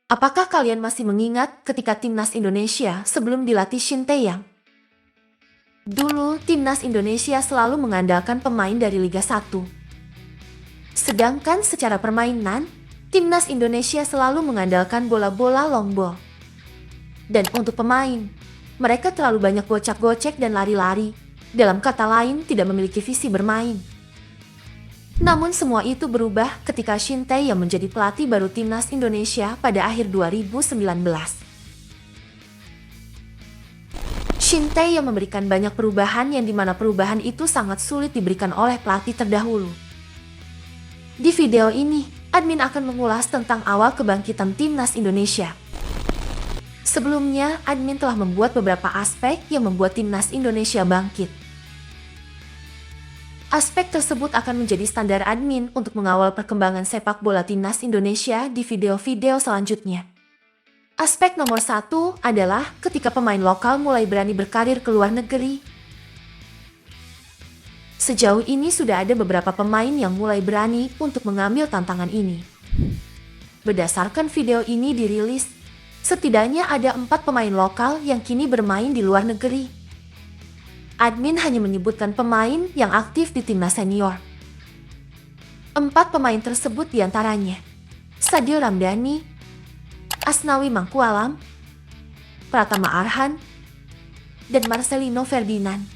Apakah kalian masih mengingat ketika timnas Indonesia sebelum dilatih Shin Tae-yang? Dulu, timnas Indonesia selalu mengandalkan pemain dari Liga 1. Sedangkan secara permainan, timnas Indonesia selalu mengandalkan bola-bola long ball. Dan untuk pemain, mereka terlalu banyak gocek-gocek dan lari-lari. Dalam kata lain, tidak memiliki visi bermain. Namun semua itu berubah ketika Shin Tae yang menjadi pelatih baru timnas Indonesia pada akhir 2019. Shin Tae yang memberikan banyak perubahan yang dimana perubahan itu sangat sulit diberikan oleh pelatih terdahulu. Di video ini, admin akan mengulas tentang awal kebangkitan timnas Indonesia. Sebelumnya, admin telah membuat beberapa aspek yang membuat timnas Indonesia bangkit. Aspek tersebut akan menjadi standar admin untuk mengawal perkembangan sepak bola timnas Indonesia di video-video selanjutnya. Aspek nomor 1 adalah ketika pemain lokal mulai berani berkarir ke luar negeri. Sejauh ini sudah ada beberapa pemain yang mulai berani untuk mengambil tantangan ini. Berdasarkan video ini dirilis, setidaknya ada 4 pemain lokal yang kini bermain di luar negeri. Admin hanya menyebutkan pemain yang aktif di timnas senior. 4 pemain tersebut diantaranya Sadio Ramdhani, Asnawi Mangkualam, Pratama Arhan, dan Marcelino Ferdinand.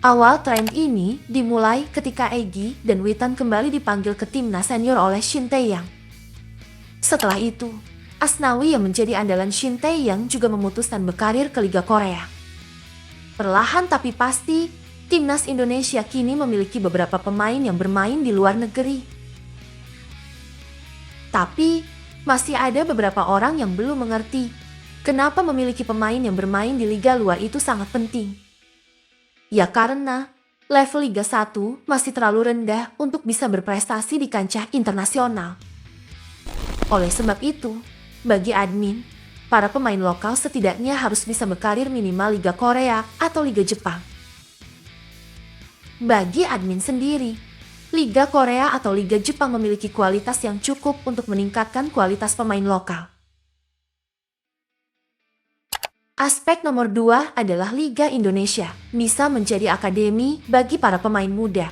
Awal tren ini dimulai ketika Egy dan Witan kembali dipanggil ke timnas senior oleh Shin Tae-yang. Setelah itu, Asnawi yang menjadi andalan Shin Tae-yang juga memutuskan berkarir ke Liga Korea. Perlahan tapi pasti, timnas Indonesia kini memiliki beberapa pemain yang bermain di luar negeri. Tapi, masih ada beberapa orang yang belum mengerti kenapa memiliki pemain yang bermain di liga luar itu sangat penting. Ya karena, level Liga 1 masih terlalu rendah untuk bisa berprestasi di kancah internasional. Oleh sebab itu, bagi admin, para pemain lokal setidaknya harus bisa berkarir minimal Liga Korea atau Liga Jepang. Bagi admin sendiri, Liga Korea atau Liga Jepang memiliki kualitas yang cukup untuk meningkatkan kualitas pemain lokal. Aspek nomor 2 adalah Liga Indonesia bisa menjadi akademi bagi para pemain muda.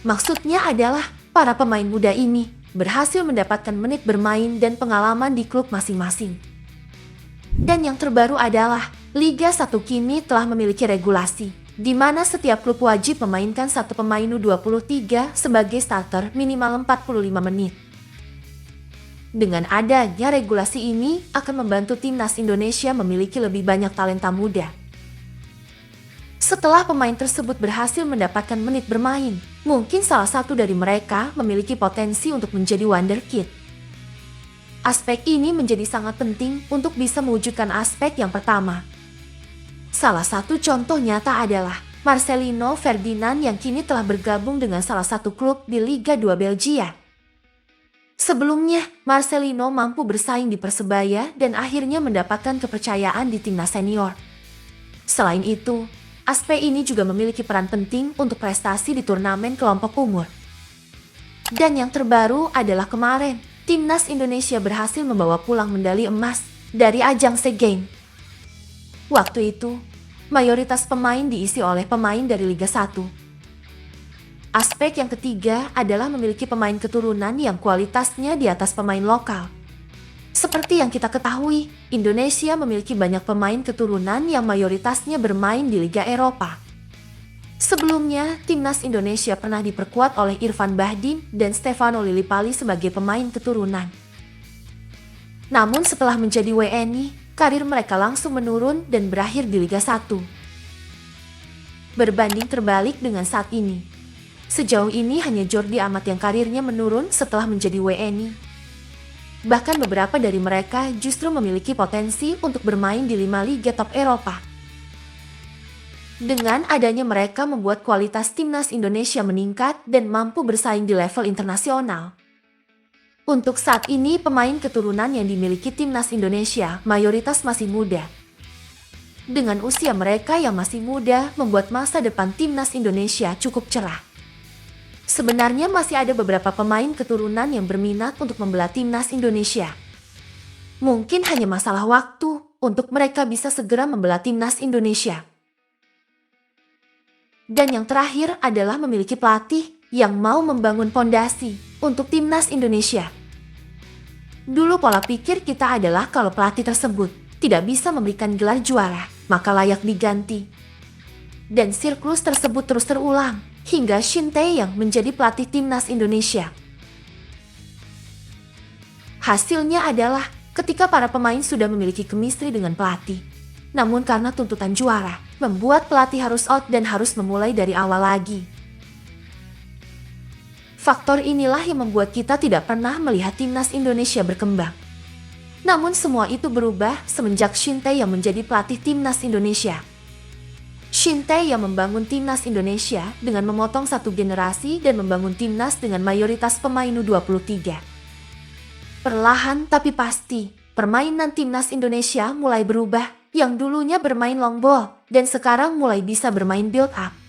Maksudnya adalah para pemain muda ini berhasil mendapatkan menit bermain dan pengalaman di klub masing-masing. Dan yang terbaru adalah Liga 1 kini telah memiliki regulasi, di mana setiap klub wajib memainkan satu pemain U23 sebagai starter minimal 45 menit. Dengan adanya regulasi ini akan membantu timnas Indonesia memiliki lebih banyak talenta muda. Setelah pemain tersebut berhasil mendapatkan menit bermain, mungkin salah satu dari mereka memiliki potensi untuk menjadi wonderkid. Aspek ini menjadi sangat penting untuk bisa mewujudkan aspek yang pertama. Salah satu contoh nyata adalah Marcelino Ferdinand yang kini telah bergabung dengan salah satu klub di Liga 2 Belgia. Sebelumnya, Marcelino mampu bersaing di Persebaya dan akhirnya mendapatkan kepercayaan di timnas senior. Selain itu, aspek ini juga memiliki peran penting untuk prestasi di turnamen kelompok umur. Dan yang terbaru adalah kemarin, timnas Indonesia berhasil membawa pulang medali emas dari ajang SEA Games. Waktu itu, mayoritas pemain diisi oleh pemain dari Liga 1. Aspek yang ketiga adalah memiliki pemain keturunan yang kualitasnya di atas pemain lokal. Seperti yang kita ketahui, Indonesia memiliki banyak pemain keturunan yang mayoritasnya bermain di Liga Eropa. Sebelumnya, timnas Indonesia pernah diperkuat oleh Irfan Bahdim dan Stefano Lillipali sebagai pemain keturunan. Namun setelah menjadi WNI, karir mereka langsung menurun dan berakhir di Liga 1. Berbanding terbalik dengan saat ini. Sejauh ini hanya Jordi Amat yang karirnya menurun setelah menjadi WNI. Bahkan beberapa dari mereka justru memiliki potensi untuk bermain di 5 liga top Eropa. Dengan adanya mereka membuat kualitas timnas Indonesia meningkat dan mampu bersaing di level internasional. Untuk saat ini pemain keturunan yang dimiliki timnas Indonesia mayoritas masih muda. Dengan usia mereka yang masih muda membuat masa depan timnas Indonesia cukup cerah. Sebenarnya masih ada beberapa pemain keturunan yang berminat untuk membela timnas Indonesia. Mungkin hanya masalah waktu untuk mereka bisa segera membela timnas Indonesia. Dan yang terakhir adalah memiliki pelatih yang mau membangun fondasi untuk timnas Indonesia. Dulu pola pikir kita adalah kalau pelatih tersebut tidak bisa memberikan gelar juara, maka layak diganti. Dan siklus tersebut terus terulang hingga Shin Tae-yong menjadi pelatih timnas Indonesia. Hasilnya adalah ketika para pemain sudah memiliki chemistry dengan pelatih. Namun karena tuntutan juara, membuat pelatih harus out dan harus memulai dari awal lagi. Faktor inilah yang membuat kita tidak pernah melihat timnas Indonesia berkembang. Namun semua itu berubah semenjak Shin Tae-yong menjadi pelatih timnas Indonesia. Shin Tae-yong membangun timnas Indonesia dengan memotong satu generasi dan membangun timnas dengan mayoritas pemain U23. Perlahan tapi pasti, permainan timnas Indonesia mulai berubah. Yang dulunya bermain long ball dan sekarang mulai bisa bermain build up.